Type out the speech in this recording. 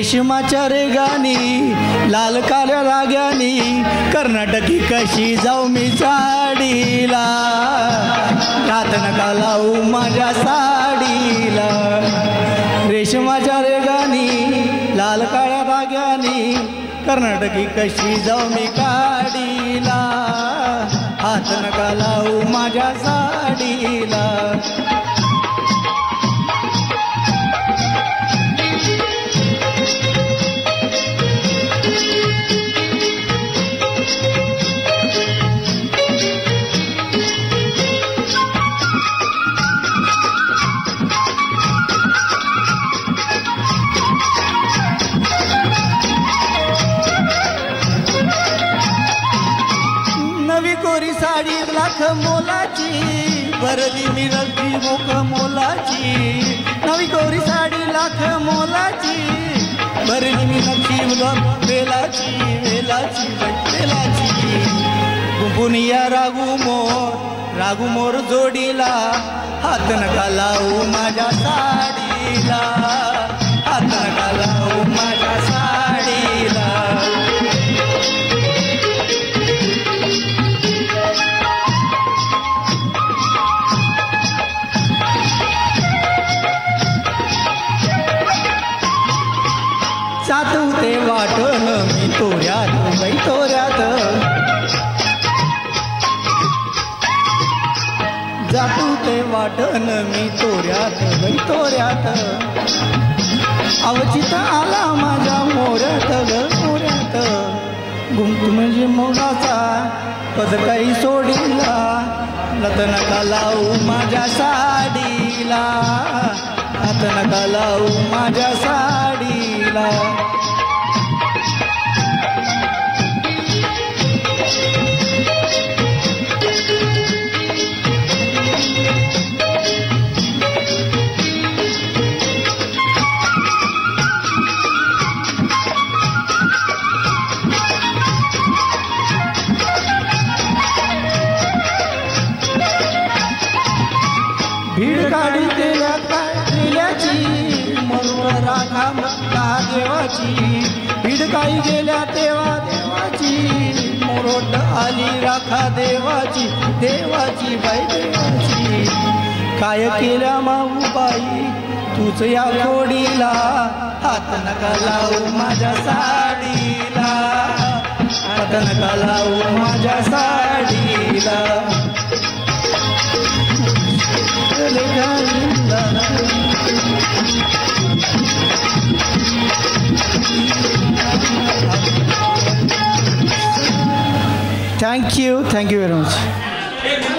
रेशमाच्या रेगानी लाल काळ्या राग्यानी कर्नाटकी कशी जाऊ मी साडीला रात नका लावू माझ्या साडीला रेशमाच्या रेगानी लाल काळ्या राग्यानी कर्नाटकी कशी जाऊ मी काडीला हात नका लावू माझ्या साडीला कोरी साडी लाख मोलाची भरली मी रब्बी मोक मोलाची नवी कोरी साडी लाख मोलाची भरली मी नक्षी वेलाची वेलाची वेलाची कुंपुनिया रागू मोर जोडीला हात नका लावू माझ्या साडीला हात नका लावू माझ्या साडीला सातवते वाटण मी तोऱ्यात बाई तोऱ्यात जातवते वाटण मी तोऱ्यात बाई तोऱ्यात अवचित आला माझ्या मोऱ्यात ग मोऱ्यात घुमतू म्हणजे मोगाचा पद काही सोडीला लत नका लावू माझ्या साडीला हात नका लावू माझ्या साडीला भीड काढी तेल्याची मरुळ राखा मक्का देवाची भीड काही गेल्या तेव्हा देवाची मोरोट आली राखा देवाची देवाची बाई देवाची काय केल्या माऊबाई तूच या खोडीला हात नका लावू माझ्या साडीला हात नका लावू माझ्या साडीला Thank you very much.